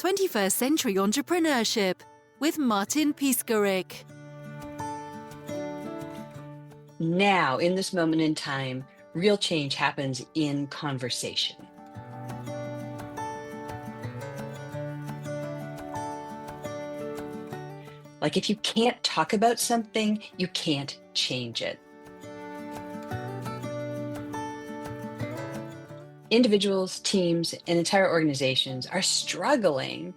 21st Century Entrepreneurship with Martin Piskarik. Now, in this moment in time, real change happens in conversation. Like if you can't talk about something, you can't change it. Individuals, teams, and entire organizations are struggling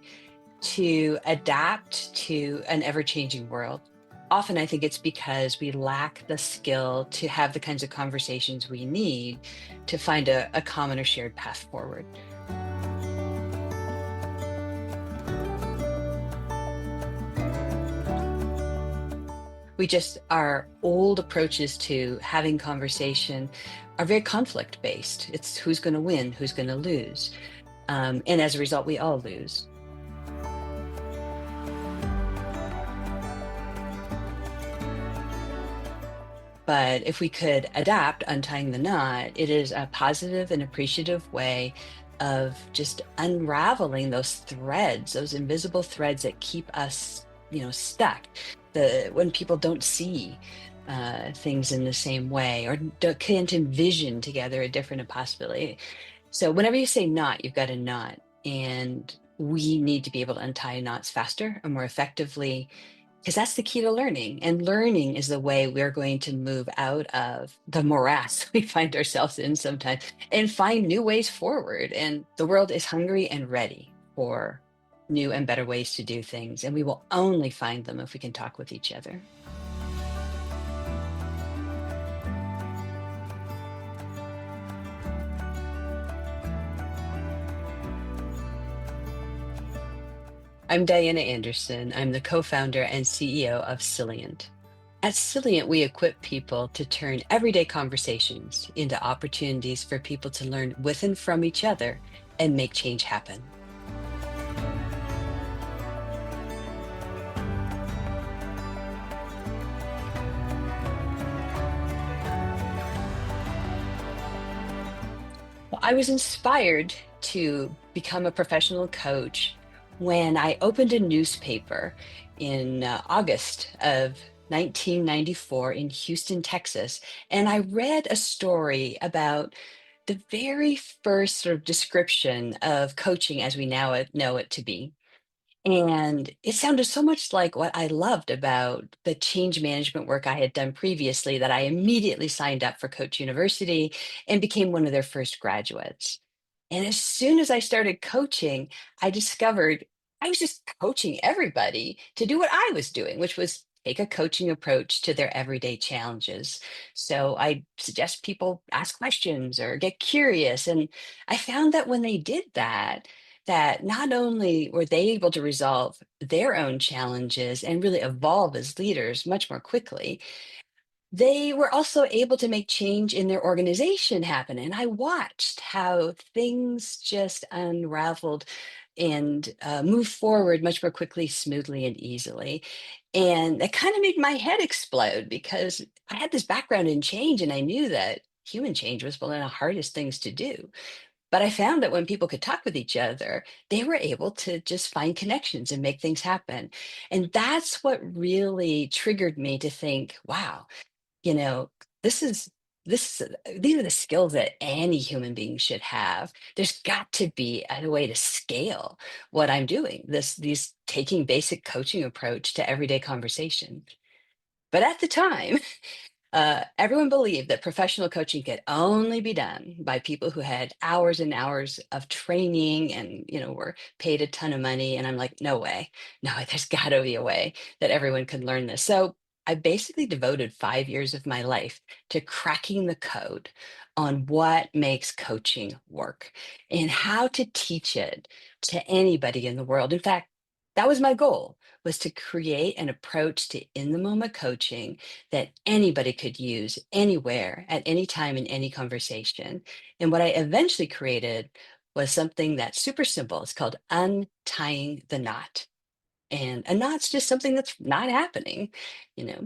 to adapt to an ever-changing world. Often, I think it's because we lack the skill to have the kinds of conversations we need to find a common or shared path forward. Our old approaches to having conversation are very conflict based. It's who's going to win, who's going to lose. And as a result, we all lose. But if we could adapt Untying the Knot, it is a positive and appreciative way of just unraveling those threads, those invisible threads that keep us, stuck. When people don't see things in the same way or can't envision together a different possibility. So whenever you say knot, you've got a knot, and we need to be able to untie knots faster and more effectively because that's the key to learning. And learning is the way we're going to move out of the morass we find ourselves in sometimes and find new ways forward. And the world is hungry and ready for new and better ways to do things. And we will only find them if we can talk with each other. I'm Dianna Anderson. I'm the co-founder and CEO of Cylient. At Cylient, we equip people to turn everyday conversations into opportunities for people to learn with and from each other and make change happen. Well, I was inspired to become a professional coach when I opened a newspaper in August of 1994 in Houston, Texas, and I read a story about the very first sort of description of coaching as we now know it to be. And it sounded so much like what I loved about the change management work I had done previously that I immediately signed up for Coach University and became one of their first graduates. And as soon as I started coaching, I discovered I was just coaching everybody to do what I was doing, which was take a coaching approach to their everyday challenges. So I suggest people ask questions or get curious. And I found that when they did that, that not only were they able to resolve their own challenges and really evolve as leaders much more quickly, they were also able to make change in their organization happen. And I watched how things just unraveled and moved forward much more quickly, smoothly, and easily. And that kind of made my head explode because I had this background in change and I knew that human change was one of the hardest things to do. But I found that when people could talk with each other, they were able to just find connections and make things happen. And that's what really triggered me to think, wow, you know, this is these are the skills that any human being should have. There's got to be a way to scale what I'm doing. These taking basic coaching approach to everyday conversation. But at the time, everyone believed that professional coaching could only be done by people who had hours and hours of training and were paid a ton of money. And I'm like, no way, no, there's got to be a way that everyone could learn this. So I basically devoted 5 years of my life to cracking the code on what makes coaching work and how to teach it to anybody in the world. In fact, that was my goal, was to create an approach to in the moment coaching that anybody could use anywhere at any time in any conversation. And what I eventually created was something that's super simple. It's called Untying the Knot. And a knot's just something that's not happening.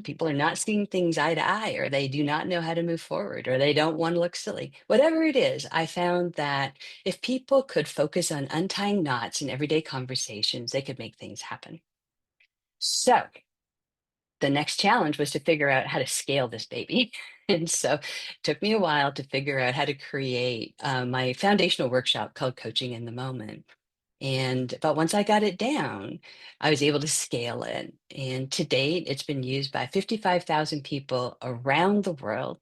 People are not seeing things eye to eye, or they do not know how to move forward, or they don't want to look silly. Whatever it is, I found that if people could focus on untying knots in everyday conversations, they could make things happen. So the next challenge was to figure out how to scale this baby. And so it took me a while to figure out how to create my foundational workshop called Coaching in the Moment. But once I got it down, I was able to scale it. And to date, it's been used by 55,000 people around the world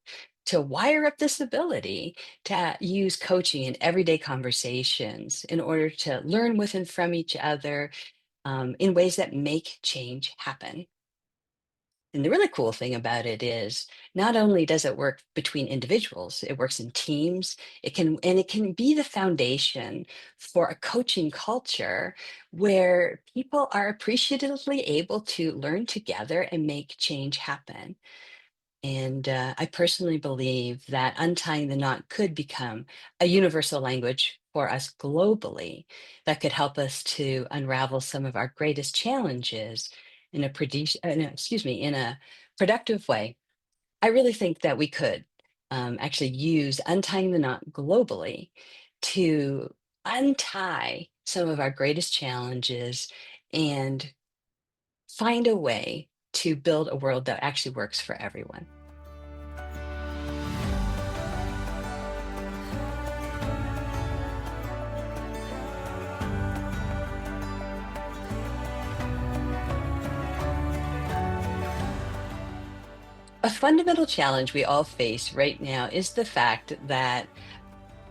to wire up this ability to use coaching in everyday conversations in order to learn with and from each other in ways that make change happen. And the really cool thing about it is not only does it work between individuals, it works in teams. It can be the foundation for a coaching culture where people are appreciatively able to learn together and make change happen. And I personally believe that untying the knot could become a universal language for us globally that could help us to unravel some of our greatest challenges in a productive way. I really think that we could actually use untying the knot globally to untie some of our greatest challenges and find a way to build a world that actually works for everyone. A fundamental challenge we all face right now is the fact that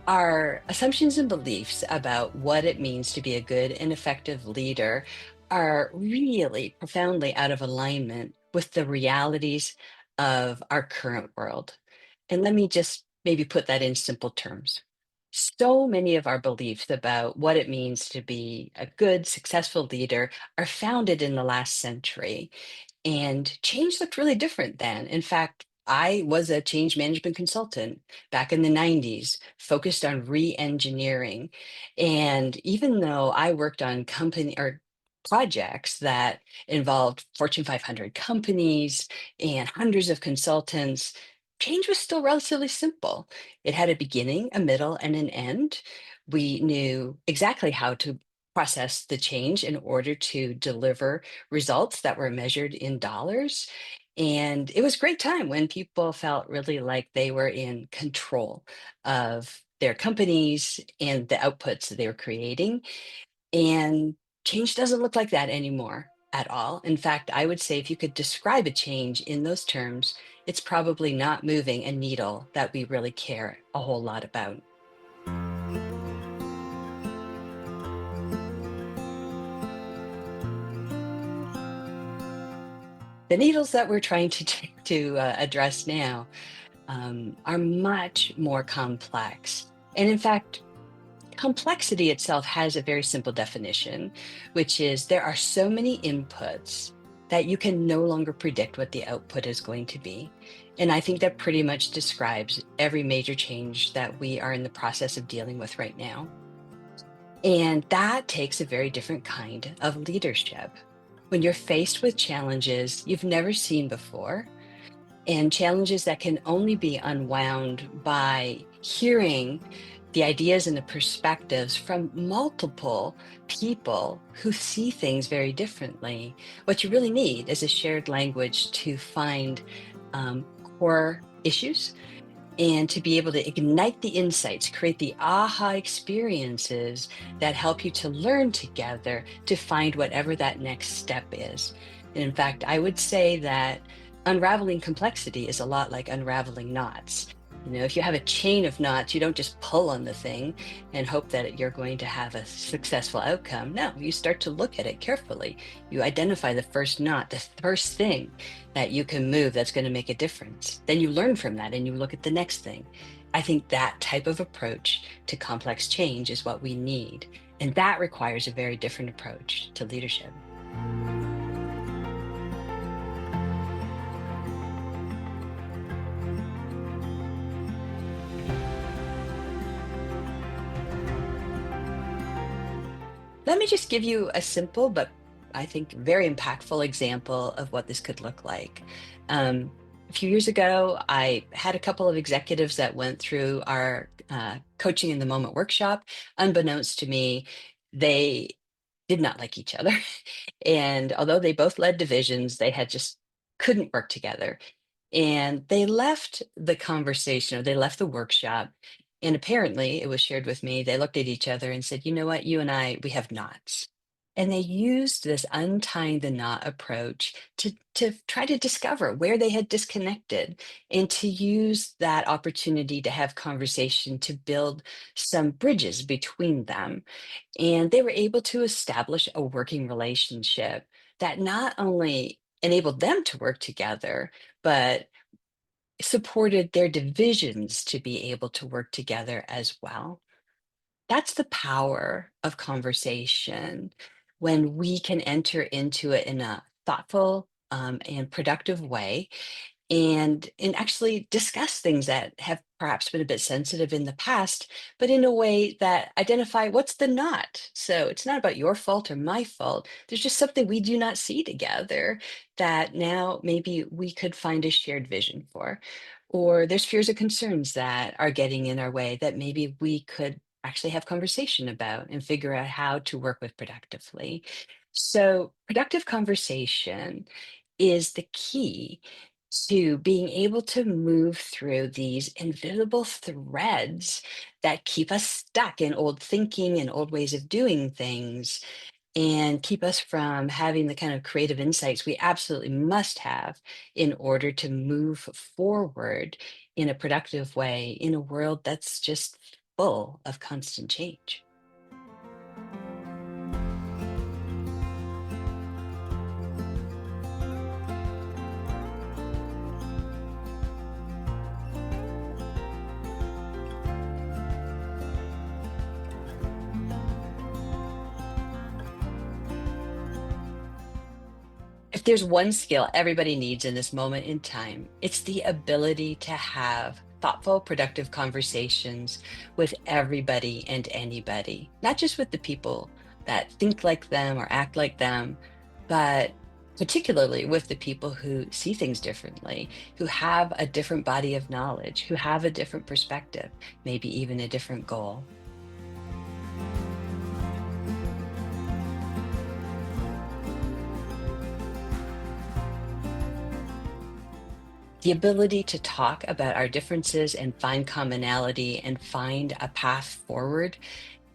our assumptions and beliefs about what it means to be a good and effective leader are really profoundly out of alignment with the realities of our current world. And let me just maybe put that in simple terms. So many of our beliefs about what it means to be a good, successful leader are founded in the last century, and change looked really different then. In fact, I was a change management consultant back in the 90s, focused on re-engineering. And even though I worked on company or projects that involved Fortune 500 companies and hundreds of consultants, change was still relatively simple. It had a beginning, a middle, and an end. We knew exactly how to process the change in order to deliver results that were measured in dollars. And it was a great time when people felt really like they were in control of their companies and the outputs that they were creating. And change doesn't look like that anymore at all. In fact, I would say if you could describe a change in those terms, it's probably not moving a needle that we really care a whole lot about. The needles that we're trying to address now are much more complex. And in fact, complexity itself has a very simple definition, which is there are so many inputs that you can no longer predict what the output is going to be. And I think that pretty much describes every major change that we are in the process of dealing with right now. And that takes a very different kind of leadership. When you're faced with challenges you've never seen before, and challenges that can only be unwound by hearing the ideas and the perspectives from multiple people who see things very differently. What you really need is a shared language to find core issues and to be able to ignite the insights, create the aha experiences that help you to learn together to find whatever that next step is. And in fact, I would say that unraveling complexity is a lot like unraveling knots. If you have a chain of knots, you don't just pull on the thing and hope that you're going to have a successful outcome. No, you start to look at it carefully. You identify the first knot, the first thing that you can move that's going to make a difference. Then you learn from that and you look at the next thing. I think that type of approach to complex change is what we need. And that requires a very different approach to leadership. Let me just give you a simple but I think, very impactful example of what this could look like. A few years ago, I had a couple of executives that went through our coaching in the moment workshop. Unbeknownst to me, they did not like each other. And although they both led divisions, they had just couldn't work together. And they left the conversation, or they left the workshop. And apparently, it was shared with me, they looked at each other and said, you know what, you and I, we have knots. And they used this untying the knot approach to try to discover where they had disconnected and to use that opportunity to have conversation to build some bridges between them. And they were able to establish a working relationship that not only enabled them to work together, but supported their divisions to be able to work together as well. That's the power of conversation when we can enter into it in a thoughtful and productive way and actually discuss things that have perhaps been a bit sensitive in the past, but in a way that identify what's the not. So it's not about your fault or my fault. There's just something we do not see together that now maybe we could find a shared vision for. Or there's fears or concerns that are getting in our way that maybe we could actually have conversation about and figure out how to work with productively. So productive conversation is the key to being able to move through these invisible threads that keep us stuck in old thinking and old ways of doing things and keep us from having the kind of creative insights we absolutely must have in order to move forward in a productive way in a world that's just full of constant change. If there's one skill everybody needs in this moment in time, it's the ability to have thoughtful, productive conversations with everybody and anybody, not just with the people that think like them or act like them, but particularly with the people who see things differently, who have a different body of knowledge, who have a different perspective, maybe even a different goal. The ability to talk about our differences and find commonality and find a path forward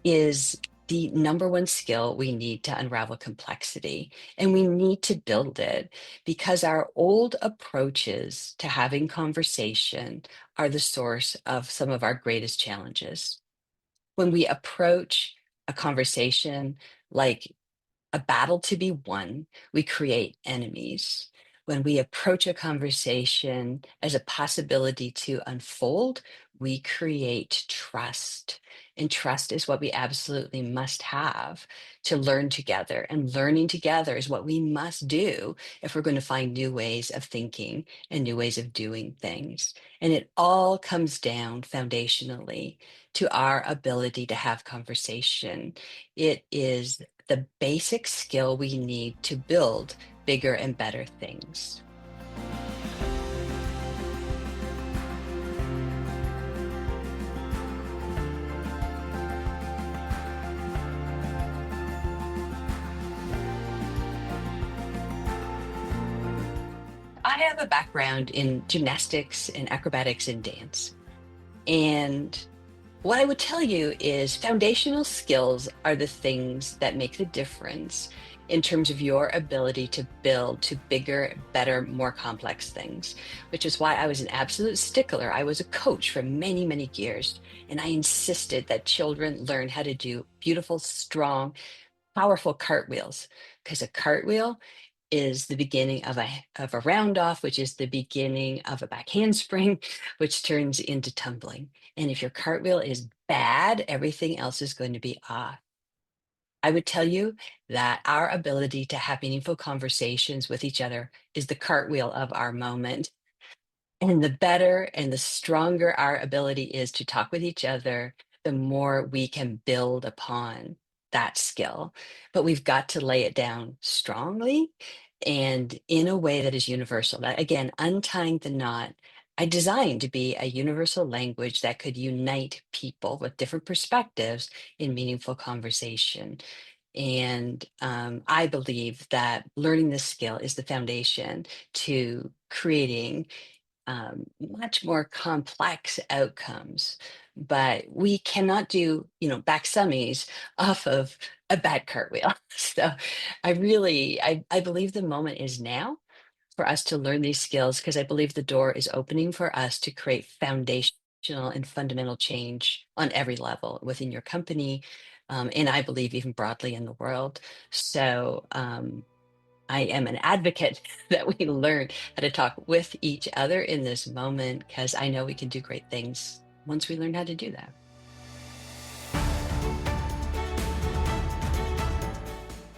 is the number one skill we need to unravel complexity. And we need to build it because our old approaches to having conversation are the source of some of our greatest challenges. When we approach a conversation like a battle to be won, we create enemies. When we approach a conversation as a possibility to unfold, we create trust. And trust is what we absolutely must have to learn together. And learning together is what we must do if we're going to find new ways of thinking and new ways of doing things. And it all comes down foundationally to our ability to have conversation. It is the basic skill we need to build bigger and better things. I have a background in gymnastics and acrobatics and dance. And what I would tell you is foundational skills are the things that make the difference in terms of your ability to build to bigger, better, more complex things, which is why I was an absolute stickler. I was a coach for many, many years, and I insisted that children learn how to do beautiful, strong, powerful cartwheels because a cartwheel is the beginning of a round off, which is the beginning of a back handspring, which turns into tumbling. And if your cartwheel is bad, everything else is going to be off. I would tell you that our ability to have meaningful conversations with each other is the cartwheel of our moment. And the better and the stronger our ability is to talk with each other, the more we can build upon that skill, but we've got to lay it down strongly and in a way that is universal. That, again, untying the knot, I designed to be a universal language that could unite people with different perspectives in meaningful conversation. And I believe that learning this skill is the foundation to creating much more complex outcomes. But we cannot do, back summies off of a bad cartwheel. So I believe the moment is now for us to learn these skills because I believe the door is opening for us to create foundational and fundamental change on every level within your company. And I believe even broadly in the world. So I am an advocate that we learn how to talk with each other in this moment because I know we can do great things once we learn how to do that.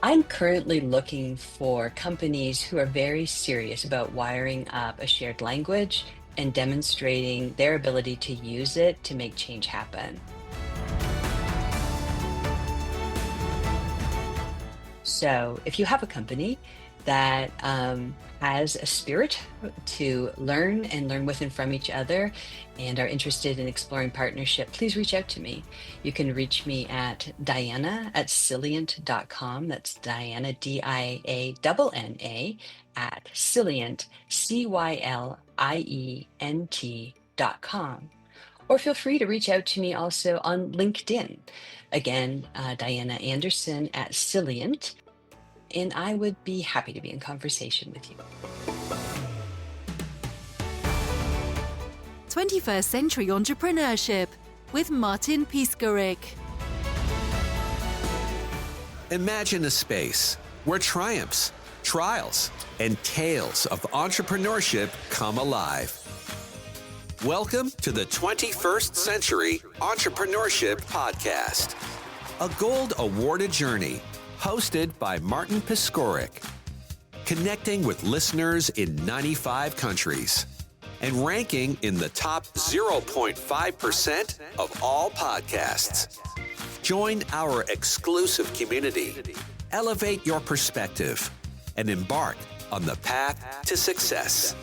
I'm currently looking for companies who are very serious about wiring up a shared language and demonstrating their ability to use it to make change happen. So, if you have a company that has a spirit to learn and learn with and from each other and are interested in exploring partnership, please reach out to me. You can reach me at Dianna@Cylient.com. That's Dianna, Dianna, at Cylient, Cylient.com. Or feel free to reach out to me also on LinkedIn. Again, Dianna Anderson at Cylient, and I would be happy to be in conversation with you. 21st Century Entrepreneurship with Martin Piskarik. Imagine a space where triumphs, trials, and tales of entrepreneurship come alive. Welcome to the 21st Century Entrepreneurship Podcast, a gold awarded journey hosted by Martin Piskarik, connecting with listeners in 95 countries and ranking in the top 0.5% of all podcasts. Join our exclusive community, elevate your perspective, and embark on the path to success.